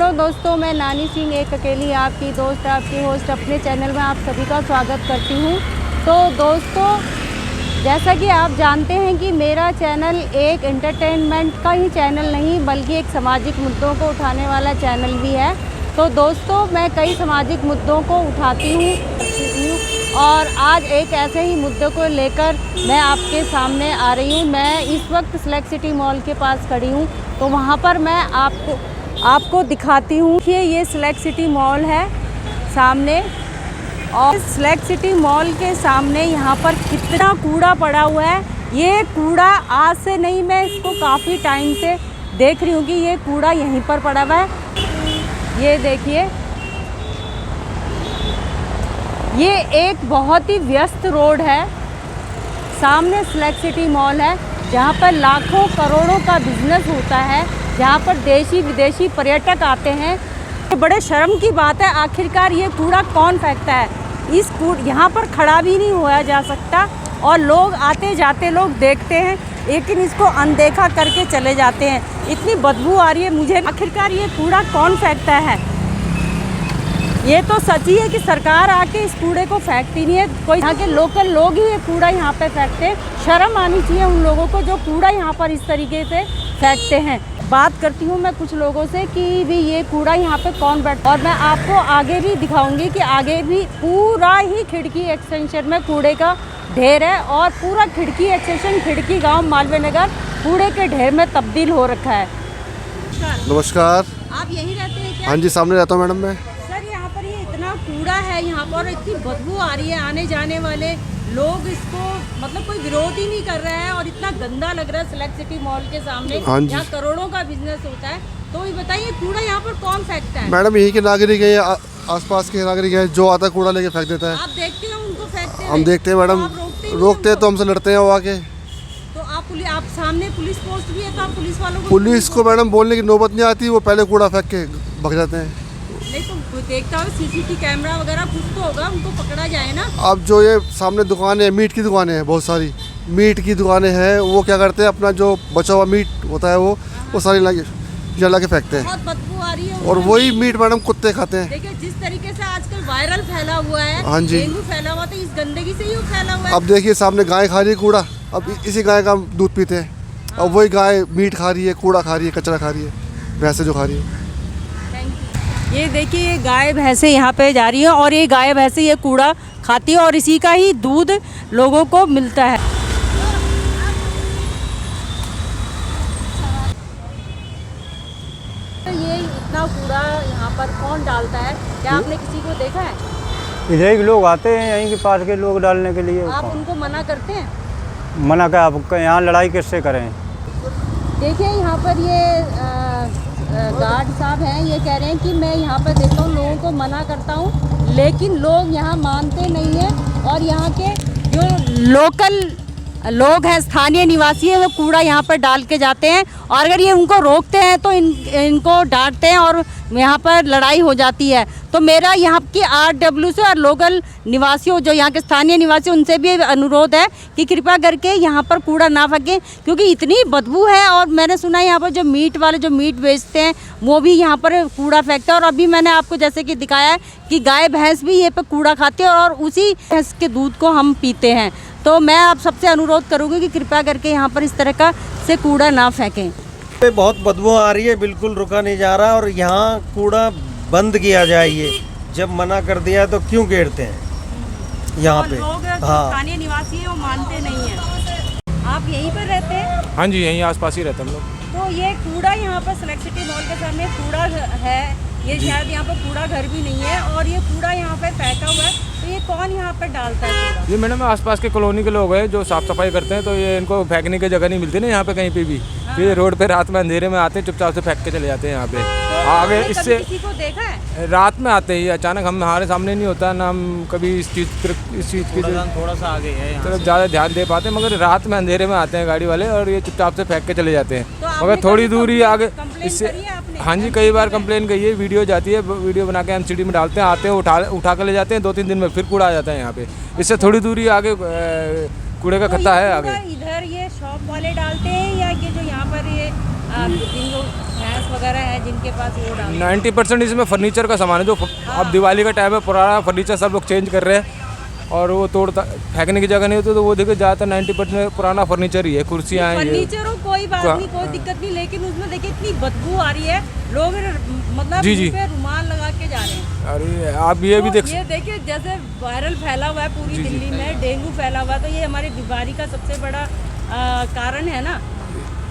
Hello दोस्तों, मैं नानी सिंह एक अकेली आपकी दोस्त, आपकी होस्ट अपने चैनल में आप सभी का स्वागत करती हूँ। तो दोस्तों, जैसा कि आप जानते हैं कि मेरा चैनल एक एंटरटेनमेंट का ही चैनल नहीं बल्कि एक सामाजिक मुद्दों को उठाने वाला चैनल भी है। तो दोस्तों, मैं कई सामाजिक मुद्दों को उठाती हूँ और आज एक ऐसे ही मुद्दे को लेकर मैं आपके सामने आ रही हूँ। मैं इस वक्त सिलेक्ट सिटी मॉल के पास खड़ी हूँ, तो वहाँ पर मैं आपको दिखाती हूँ कि ये सिलेक्ट सिटी मॉल है सामने, और सिलेक्ट सिटी मॉल के सामने यहाँ पर कितना कूड़ा पड़ा हुआ है। ये कूड़ा आज से नहीं, मैं इसको काफ़ी टाइम से देख रही हूँ कि ये कूड़ा यहीं पर पड़ा हुआ है। ये देखिए, ये एक बहुत ही व्यस्त रोड है। सामने सिलेक्ट सिटी मॉल है जहाँ पर लाखों करोड़ों का बिजनेस होता है, जहाँ पर देशी विदेशी पर्यटक आते हैं। ये बड़े शर्म की बात है, आखिरकार ये कूड़ा कौन फेंकता है। इस यहाँ पर खड़ा भी नहीं हुआ जा सकता और लोग आते जाते लोग देखते हैं, लेकिन इसको अनदेखा करके चले जाते हैं। इतनी बदबू आ रही है मुझे। आखिरकार ये कूड़ा कौन फेंकता है। ये तो सच ही है कि सरकार आके इस कूड़े को फेंकती नहीं है, कोई यहाँ के लोकल लोग ही ये कूड़ा यहाँ पे फेंकते हैं। शर्म आनी चाहिए उन लोगों को जो कूड़ा यहाँ पर इस तरीके से फेंकते हैं। बात करती हूँ मैं कुछ लोगों से कि भी ये कूड़ा यहाँ पे कौन बैठता है, और मैं आपको आगे भी दिखाऊंगी कि आगे भी पूरा ही खिड़की एक्सटेंशन में कूड़े का ढेर है, और पूरा खिड़की एक्सटेंशन खिड़की गाँव मालवीय नगर कूड़े के ढेर में तब्दील हो रखा है। नमस्कार। आप यहीं रहते हैं क्या? हाँ जी, सामने रहता हूँ मैडम मैं। इतना कूड़ा है यहाँ पर, इतनी बदबू आ रही है। आने जाने वाले लोग इसको मतलब कोई विरोध ही नहीं कर रहा है, और इतना गंदा लग रहा है सिलेक्ट सिटी मॉल के सामने। हाँ यहाँ करोड़ों का बिजनेस होता है। तो ये बताइए, कूड़ा यहाँ पर कौन फेंकता है? मैडम, यहीं के नागरिक है, आसपास के नागरिक है, जो आता है कूड़ा लेके फेंक देता है। आप देखते हैं उनको फेंकते हैं? हम देखते हैं मैडम, रोकते हैं तो हमसे लड़ते हैं वो आके। तो आप सामने पुलिस पोस्ट भी है, तो आप पुलिस वालों को पुलिस को मैडम बोलने की नौबत नहीं आती, वो पहले कूड़ा फेंक के भग जाते हैं। नहीं तो देखता हो सीसीटीवी कैमरा वगैरह कुछ तो होगा, उनको पकड़ा जाए ना। अब जो ये सामने दुकानें हैं, मीट की दुकानें हैं, बहुत सारी मीट की दुकानें हैं, वो क्या करते हैं, अपना जो बचा हुआ मीट होता है वो सारी जला के फेंकते हैं। बहुत बदबू आ रही है, और वही मीट मैडम कुत्ते खाते हैं। देखिए जिस तरीके से आजकल वायरल फैला हुआ है, हाँ जी, डेंगू फैला हुआ, तो इस गंदगी से ही फैला हुआ है। अब देखिए, सामने गाय खा रही है कूड़ा, अब इसी गाय का दूध पीते हैं। अब वही गाय मीट खा रही है, कूड़ा खा रही है, कचरा खा रही है, भैंसे जो खा रही है। ये देखिए, ये गाय भैंसे यहाँ पे जा रही है, और ये गाय भैंसे ये कूड़ा खाती है, और इसी का ही दूध लोगों को मिलता है। तो ये इतना कूड़ा यहाँ पर कौन डालता है? क्या आपने किसी को देखा है? इधर के लोग आते हैं, यहीं के पास के लोग डालने के लिए। आप उनको मना करते हैं? मना क्या, आप यहाँ लड़ाई किससे करें? देखिए, यहाँ पर ये गार्ड साहब हैं, ये कह रहे हैं कि मैं यहाँ पर देखता हूँ, लोगों को मना करता हूँ, लेकिन लोग यहाँ मानते नहीं हैं। और यहाँ के जो लोकल लोग हैं, स्थानीय निवासी हैं, वो कूड़ा यहाँ पर डाल के जाते हैं, और अगर ये उनको रोकते हैं तो इनको डांटते हैं और यहाँ पर लड़ाई हो जाती है। तो मेरा यहाँ की RW से और लोकल निवासियों, जो यहाँ के स्थानीय निवासी, उनसे भी अनुरोध है कि कृपया करके यहाँ पर कूड़ा ना फेंकें, क्योंकि इतनी बदबू है। और मैंने सुना है यहाँ पर जो मीट वाले जो मीट बेचते हैं वो भी यहाँ पर कूड़ा फेंकते हैं। और अभी मैंने आपको जैसे कि दिखाया है कि गाय भैंस भी ये पर कूड़ा खाती है, और उसी भैंस के दूध को हम पीते हैं। तो मैं आप सबसे अनुरोध करूँगी कि कृपया करके यहाँ पर इस तरह का से कूड़ा ना फेंकें। पे बहुत बदबू आ रही है, बिल्कुल रुका नहीं जा रहा, और यहाँ कूड़ा बंद किया जाए। ये जब मना कर दिया तो क्यों घेरते हैं यहाँ पे? हाँ, स्थानीय निवासी है, वो मानते नहीं है। आप यहीं पर रहते हैं? हाँ जी, यहीं आसपास ही रहते हम लोग। तो ये कूड़ा यहाँ पर सिलेक्ट सिटी मॉल के सामने कूड़ा है, ये शायद यहाँ पर कूड़ा घर भी नहीं है, और ये कूड़ा यहाँ पे फेंका हुआ है। तो ये कौन यहाँ पर डालता है कूड़ा? ये मैडम आसपास के कॉलोनी के लोग हैं जो साफ सफाई करते हैं, तो ये इनको फेंकने की जगह नहीं मिलती ना यहाँ पे कहीं पे भी। तो ये रोड पे रात में अंधेरे में आते हैं, चुपचाप से फेंक के चले जाते हैं यहाँ पे। तो आगे इससे किसी को देखा है? रात में आते ही अचानक, हमारे सामने नहीं होता ना, हम कभी इस चीज़ की थोड़ा सा आगे है तरफ ज़्यादा ध्यान दे पाते हैं, मगर रात में अंधेरे में आते हैं गाड़ी वाले, और ये चुपचाप से फेंक के चले जाते हैं। तो मगर थोड़ी दूरी आगे इससे, आपने? हाँ जी, कई बार कंप्लेन कही है, वीडियो जाती है, वीडियो बना के MCD में डालते हैं, आते हैं उठा के ले जाते हैं, 2-3 दिन में फिर कूड़ा आ जाता है यहाँ पे। इससे थोड़ी दूरी आगे कूड़े का खत्ता है आगे। इधर ये शॉप वाले डालते हैं, या ये जो यहाँ पर ये जेंट्स वगैरह हैं जिनके पास वो डाल 90% इसमें फर्नीचर का सामान है जो अब दिवाली का टाइम है, पुराना फर्नीचर सब लोग चेंज कर रहे हैं और वो तोड़ता फेंकने की जगह नहीं होती, तो वो देखो ज़्यादातर 90% पुराना फर्नीचर ही है, कुर्सियाँ हैं ये। फर्नीचर हो कोई बात हाँ, नहीं, कोई दिक्कत नहीं, लेकिन उसमें देखिए इतनी बदबू आ रही है, लोग मतलब जी, जी। मुंह पे रुमाल लगा के जा रहे हैं। अरे आप ये भी तो देख ये देखिए जैसे वायरल फैला हुआ है पूरी दिल्ली में, डेंगू फैला हुआ है, तो ये हमारी बीमारी का सबसे बड़ा कारण है ना।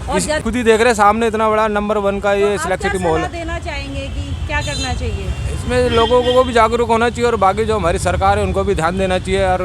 और खुद ही देख रहे हैं सामने इतना बड़ा नंबर 1 का ये सिलेक्ट सिटी मॉल है। देना चाहेंगे कि क्या करना चाहिए इसमें लोगों को भी जागरूक होना चाहिए और बाकी जो हमारी सरकार है उनको भी ध्यान देना चाहिए और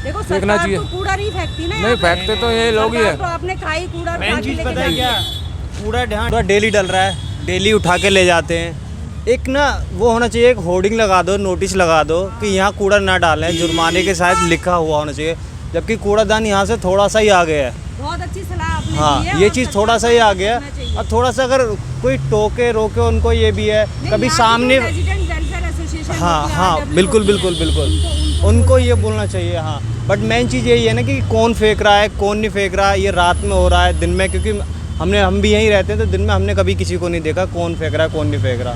देखो देखना सरकार चाहिए। तो कूड़ा नहीं फेंकती ना, नहीं फेंकते तो ये लोग ही है। तो आपने खाई कूड़ा मेन उठा के चीज़ लेके पता है जानी क्या, है। कूड़ा डेली डल रहा है, डेली उठा के ले जाते हैं। एक ना वो होना चाहिए, एक होर्डिंग लगा दो, नोटिस लगा दो कि यहाँ कूड़ा ना डालें, जुर्माने के साथ लिखा हुआ होना चाहिए, जबकि कूड़ादान यहाँ से थोड़ा सा ही आ गया है। बहुत अच्छी सलाह आपने दी है हाँ, और ये चीज़ थोड़ा सा ही आ गया करना चाहिए। और थोड़ा सा अगर कोई टोके रोके उनको, ये भी है नहीं, कभी यहाँ की सामने। जो रेजिडेंट वेलफेयर एसोसिएशन हाँ होती है, हाँ, RW बिल्कुल होती है, बिल्कुल बिल्कुल उनको ये बोलना चाहिए। हाँ, बट मेन चीज़ यही है ना कि कौन फेंक रहा है कौन नहीं फेंक रहा है, ये रात में हो रहा है दिन में, क्योंकि हम भी यहीं रहते हैं, तो दिन में हमने कभी किसी को नहीं देखा कौन फेंक रहा है कौन नहीं फेंक रहा।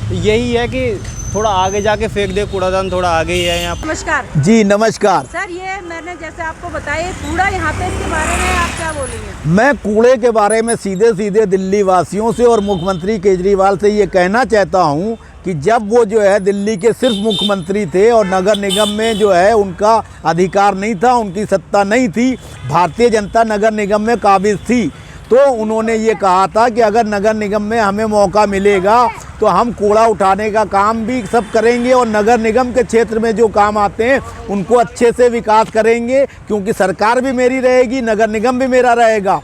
तो यही है कि थोड़ा आगे जाके फेंक दे, कूड़ादान थोड़ा आगे ही है यहाँ। नमस्कार जी नमस्कार। सर, ये मैंने जैसे आपको बताया कूड़ा यहाँ पे, इसके बारे में आप क्या बोलेंगे? मैं कूड़े के बारे में सीधे सीधे दिल्ली वासियों से और मुख्यमंत्री केजरीवाल से ये कहना चाहता हूँ कि जब वो जो है दिल्ली के सिर्फ मुख्यमंत्री थे और नगर निगम में जो है उनका अधिकार नहीं था, उनकी सत्ता नहीं थी, भारतीय जनता नगर निगम में काबिज थी, तो उन्होंने ये कहा था कि अगर नगर निगम में हमें मौका मिलेगा तो हम कूड़ा उठाने का काम भी सब करेंगे और नगर निगम के क्षेत्र में जो काम आते हैं उनको अच्छे से विकास करेंगे, क्योंकि सरकार भी मेरी रहेगी, नगर निगम भी मेरा रहेगा।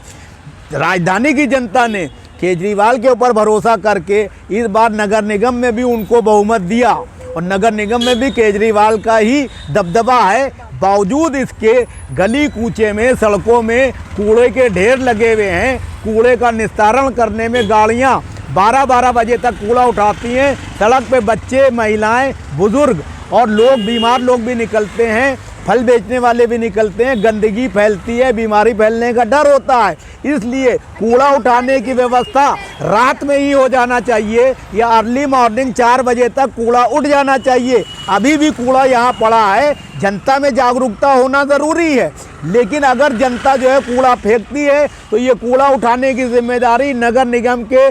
राजधानी की जनता ने केजरीवाल के ऊपर भरोसा करके इस बार नगर निगम में भी उनको बहुमत दिया और नगर निगम में भी केजरीवाल का ही दबदबा है। बावजूद इसके गली कूचे में, सड़कों में कूड़े के ढेर लगे हुए हैं। कूड़े का निस्तारण करने में गाड़ियां 12-12 बजे तक कूड़ा उठाती हैं। सड़क पे बच्चे, महिलाएं, बुजुर्ग और लोग, बीमार लोग भी निकलते हैं, फल बेचने वाले भी निकलते हैं। गंदगी फैलती है, बीमारी फैलने का डर होता है, इसलिए कूड़ा उठाने की व्यवस्था रात में ही हो जाना चाहिए या अर्ली मॉर्निंग 4 बजे तक कूड़ा उठ जाना चाहिए। अभी भी कूड़ा यहाँ पड़ा है, जनता में जागरूकता होना ज़रूरी है, लेकिन अगर जनता जो है कूड़ा फेंकती है तो ये कूड़ा उठाने की जिम्मेदारी नगर निगम के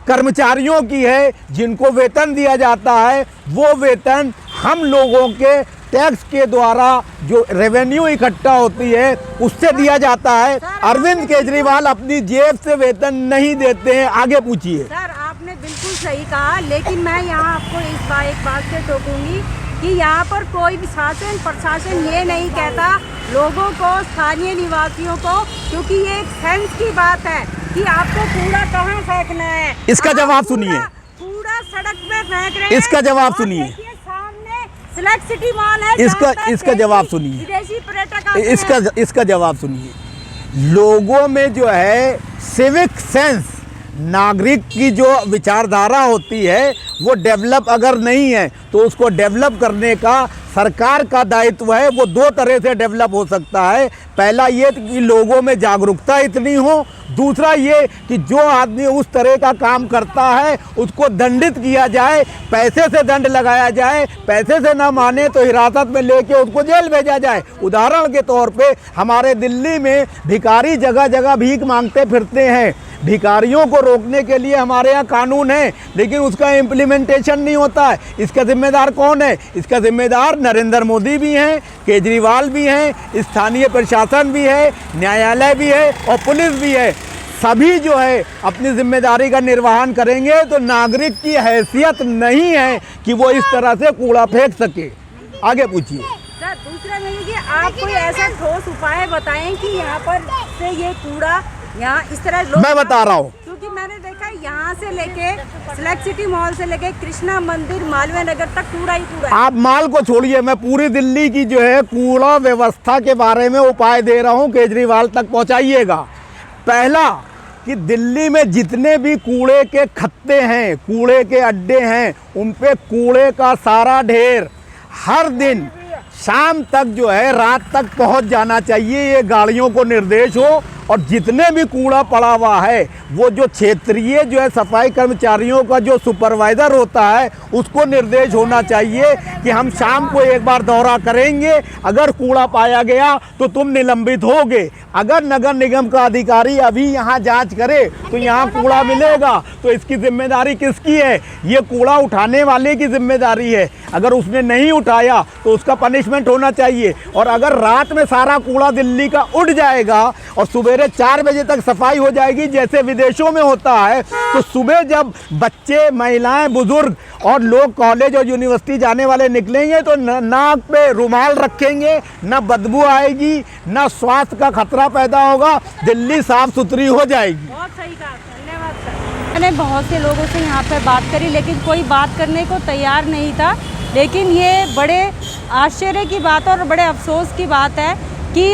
कर्मचारियों की है, जिनको वेतन दिया जाता है। वो वेतन हम लोगों के टैक्स के द्वारा जो रेवेन्यू इकट्ठा होती है उससे दिया जाता है। अरविंद केजरीवाल अपनी जेब से वेतन नहीं देते हैं। आगे पूछिए। सर, आपने बिल्कुल सही कहा, लेकिन मैं यहाँ आपको एक बात से टोकूंगी कि यहाँ पर कोई भी शासन प्रशासन ये नहीं कहता लोगों को, स्थानीय निवासियों को, क्योंकि ये एक सेंस की बात है कि आपको कूड़ा कहाँ फेंकना है। इसका जवाब सुनिए। कूड़ा सड़क पे फेंक रहे हैं। इसका जवाब और सुनिए। देखिए सामने सिलेक्ट सिटी मॉल है, इसका जवाब सुनिए। विदेशी पर्यटक आते हैं। इसका जवाब सुनिए। लोगों में जो है सिविक सेंस, नागरिक की जो विचारधारा होती है वो डेवलप अगर नहीं है तो उसको डेवलप करने का सरकार का दायित्व है। वो 2 तरह से डेवलप हो सकता है। पहला ये कि लोगों में जागरूकता इतनी हो, दूसरा ये कि जो आदमी उस तरह का काम करता है उसको दंडित किया जाए, पैसे से दंड लगाया जाए, पैसे से ना माने तो हिरासत में लेके उसको जेल भेजा जाए। उदाहरण के तौर पे हमारे दिल्ली में भिखारी जगह जगह भीख मांगते फिरते हैं। भिखारियों को रोकने के लिए हमारे यहाँ कानून है, लेकिन उसका इम्प्लीमेंटेशन नहीं होता है। इसका जिम्मेदार कौन है? इसका जिम्मेदार नरेंद्र मोदी भी हैं, केजरीवाल भी हैं, स्थानीय प्रशासन भी है, न्यायालय भी है और पुलिस भी है। सभी जो है अपनी जिम्मेदारी का निर्वहन करेंगे तो नागरिक की हैसियत नहीं है कि वो इस तरह से कूड़ा फेंक सके। आगे पूछिए। सर, दूसरा नहीं कि आप कोई ऐसा ठोस उपाय बताएं कि यहाँ पर से ये कूड़ा यहाँ इस तरह लोग, मैं बता रहा हूँ, क्योंकि मैंने देखा यहाँ से लेके सिलेक्ट सिटी मॉल से लेके कृष्णा मंदिर, मालवीय नगर तक कूड़ा ही कूड़ा है। आप माल को छोड़िए, मैं पूरी दिल्ली की जो है कूड़ा व्यवस्था के बारे में उपाय दे रहा हूँ, केजरीवाल तक पहुँचाइएगा। पहला कि दिल्ली में जितने भी कूड़े के खत्ते हैं, कूड़े के अड्डे हैं, उन पे कूड़े का सारा ढेर हर दिन शाम तक जो है रात तक पहुंच जाना चाहिए। ये गाड़ियों को निर्देश हो और जितने भी कूड़ा पड़ा हुआ है वो जो क्षेत्रीय जो है सफाई कर्मचारियों का जो सुपरवाइज़र होता है उसको निर्देश होना चाहिए कि हम शाम को एक बार दौरा करेंगे, अगर कूड़ा पाया गया तो तुम निलंबित होगे। अगर नगर निगम का अधिकारी अभी यहाँ जांच करे तो यहाँ कूड़ा मिलेगा, तो इसकी जिम्मेदारी किसकी है? ये कूड़ा उठाने वाले की जिम्मेदारी है। अगर उसने नहीं उठाया तो उसका पनिशमेंट होना चाहिए। और अगर रात में सारा कूड़ा दिल्ली का उठ जाएगा और सवेरे 4 बजे तक सफाई हो जाएगी जैसे विदेशों में होता है, तो सुबह जब बच्चे, महिलाएं, बुजुर्ग और लोग कॉलेज और यूनिवर्सिटी जाने वाले निकलेंगे तो नाक पे रुमाल रखेंगे, ना बदबू आएगी, ना स्वास्थ्य का खतरा पैदा होगा, दिल्ली साफ सुथरी हो जाएगी। बहुत सही कहा, धन्यवाद सर। मैंने बहुत से लोगों से यहाँ पे बात करी लेकिन कोई बात करने को तैयार नहीं था। लेकिन ये बड़े आश्चर्य की बात और बड़े अफसोस की बात है कि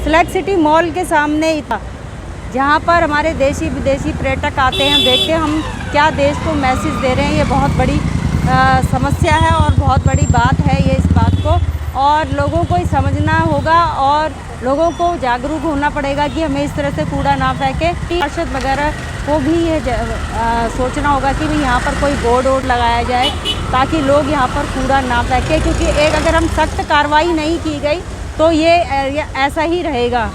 फ्लैग सिटी मॉल के सामने ही था जहाँ पर हमारे देशी विदेशी पर्यटक आते हैं। देखते हैं हम क्या देश को मैसेज दे रहे हैं। ये बहुत बड़ी समस्या है और बहुत बड़ी बात है ये इस बात को, और लोगों को ही समझना होगा और लोगों को जागरूक होना पड़ेगा कि हमें इस तरह से कूड़ा ना फेंके। पार्षद वगैरह को भी ये सोचना होगा कि भाई यहाँ पर कोई बोर्ड वोर्ड लगाया जाए ताकि लोग यहाँ पर कूड़ा ना फेंकें, क्योंकि एक अगर हम सख्त कार्रवाई नहीं की गई तो ये ऐसा ही रहेगा।